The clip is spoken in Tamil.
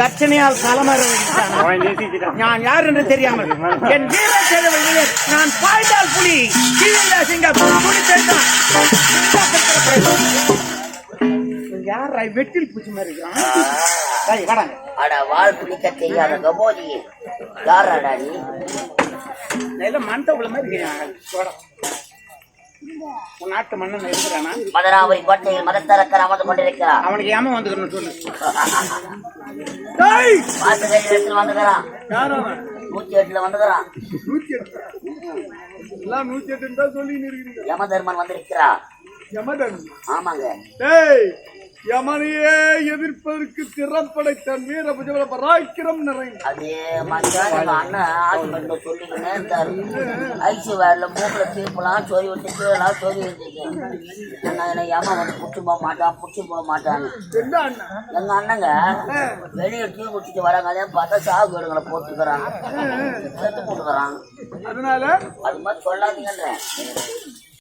கர்ச்சனையால் களமற நான் யார் என்று தெரியாமல் என் வீர சேதவழியே நான் பாய்ந்தால் புலி கீழே சிங்கம் புலி தெரிந்தான் யார் வெட்டில் பூச்சி மாதிரி இருக்கான். அட வாழ் பிடிக்க தெரியாத கபோதி யாராடா நீ? மண்ட உள்ள மாதிரி இருக்கிறான். நாட்டு மன்னன் இருக்கிறானா? மதுராபுரி கோட்டையில் மதத்தரக்கர் அமர்ந்து கொண்டிருக்கிறான். அவனுக்கு ஏமா வந்துக்கணும் சொல்லு. வந்துக்கிறான் 108 வந்துக்கிறான். 108 யமதர்மன் வந்திருக்கிறா. ஆமாங்க. யமனையே எதிர்ப்பதற்கு திறப்படைத்தான் வீர புஜபல பராக்கிரம் நிறைந்த அதே மாதிரி அண்ணன் ஆட்சி சொல்லிக்கினே இருந்தாரு. ஐசி வேர்ல மூக்குல தீர்ப்பெல்லாம் சொறி விட்டுலாம் சொறி வச்சிருக்கேன். என்ன யம வந்து புடிச்சு போக மாட்டான் புடிச்சு போக மாட்டான்னு எங்க அண்ணங்க வெளியே டீ குடிச்சிட்டு வராங்க. அதே பார்த்தா சாகு வீடுகளை போட்டுக்கிறாங்க, செத்து போட்டுக்கிறாங்க. அதனால அது மாதிரி சொல்லாதீங்கன்றேன்.